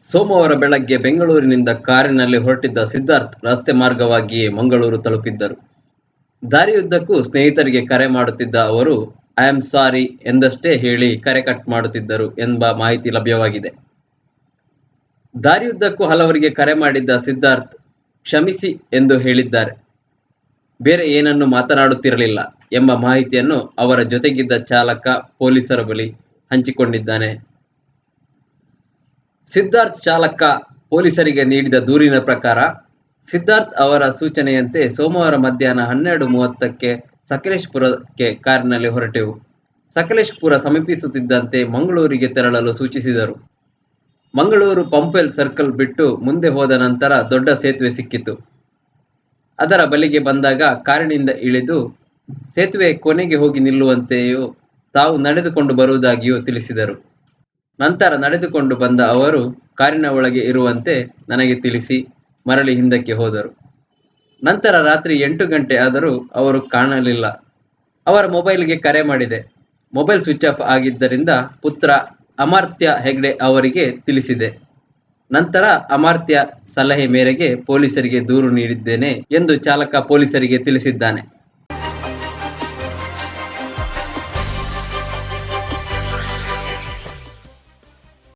ಸೋಮವಾರ ಬೆಳಗ್ಗೆ ಬೆಂಗಳೂರಿನಿಂದ ಕಾರಿನಲ್ಲಿ ಹೊರಟಿದ್ದ ಸಿದ್ಧಾರ್ಥ್ ರಸ್ತೆ ಮಾರ್ಗವಾಗಿಯೇ ಮಂಗಳೂರು ತಲುಪಿದ್ದರು. ದಾರಿಯುದ್ದಕ್ಕೂ ಸ್ನೇಹಿತರಿಗೆ ಕರೆ ಮಾಡುತ್ತಿದ್ದ ಅವರು ಐ ಆಮ್ ಸಾರಿ ಎಂದಷ್ಟೇ ಹೇಳಿ ಕರೆ ಕಟ್ ಮಾಡುತ್ತಿದ್ದರು ಎಂಬ ಮಾಹಿತಿ ಲಭ್ಯವಾಗಿದೆ. ದಾರಿಯುದ್ದಕ್ಕೂ ಹಲವರಿಗೆ ಕರೆ ಮಾಡಿದ್ದ ಸಿದ್ಧಾರ್ಥ್ ಕ್ಷಮಿಸಿ ಎಂದು ಹೇಳಿದ್ದಾರೆ. ಬೇರೆ ಏನನ್ನೂ ಮಾತನಾಡುತ್ತಿರಲಿಲ್ಲ ಎಂಬ ಮಾಹಿತಿಯನ್ನು ಅವರ ಜೊತೆಗಿದ್ದ ಚಾಲಕ ಪೊಲೀಸರ ಬಳಿ ಹಂಚಿಕೊಂಡಿದ್ದಾನೆ. ಸಿದ್ಧಾರ್ಥ್ ಚಾಲಕ ಪೊಲೀಸರಿಗೆ ನೀಡಿದ ದೂರಿನ ಪ್ರಕಾರ, ಸಿದ್ಧಾರ್ಥ್ ಅವರ ಸೂಚನೆಯಂತೆ ಸೋಮವಾರ ಮಧ್ಯಾಹ್ನ 12:30ಕ್ಕೆ ಸಕಲೇಶಪುರಕ್ಕೆ ಕಾರಿನಲ್ಲಿ ಹೊರಟೆವು. ಸಕಲೇಶಪುರ ಸಮೀಪಿಸುತ್ತಿದ್ದಂತೆ ಮಂಗಳೂರಿಗೆ ತೆರಳಲು ಸೂಚಿಸಿದರು. ಮಂಗಳೂರು ಪಂಪ್ವೆಲ್ ಸರ್ಕಲ್ ಬಿಟ್ಟು ಮುಂದೆ ಹೋದ ನಂತರ ದೊಡ್ಡ ಸೇತುವೆ ಸಿಕ್ಕಿತು. ಅದರ ಬಳಿಗೆ ಬಂದಾಗ ಕಾರಿನಿಂದ ಇಳಿದು ಸೇತುವೆ ಕೊನೆಗೆ ಹೋಗಿ ನಿಲ್ಲುವಂತೆಯೂ ತಾವು ನಡೆದುಕೊಂಡು ಬರುವುದಾಗಿಯೂ ತಿಳಿಸಿದರು. ನಂತರ ನಡೆದುಕೊಂಡು ಬಂದ ಅವರು ಕಾರಿನ ಒಳಗೆ ಇರುವಂತೆ ನನಗೆ ತಿಳಿಸಿ ಮರಳಿ ಹಿಂದಕ್ಕೆ ಹೋದರು. ನಂತರ ರಾತ್ರಿ 8 ಗಂಟೆ ಆದರೂ ಅವರು ಕಾಣಲಿಲ್ಲ. ಅವರ ಮೊಬೈಲ್ಗೆ ಕರೆ ಮಾಡಿದೆ. ಮೊಬೈಲ್ ಸ್ವಿಚ್ ಆಫ್ ಆಗಿದ್ದರಿಂದ ಪುತ್ರ ಅಮರ್ತ್ಯ ಹೆಗ್ಡೆ ಅವರಿಗೆ ತಿಳಿಸಿದೆ. ನಂತರ ಅಮರ್ತ್ಯ ಸಲಹೆ ಮೇರೆಗೆ ಪೊಲೀಸರಿಗೆ ದೂರು ನೀಡಿದ್ದೇನೆ ಎಂದು ಚಾಲಕ ಪೊಲೀಸರಿಗೆ ತಿಳಿಸಿದ್ದಾನೆ.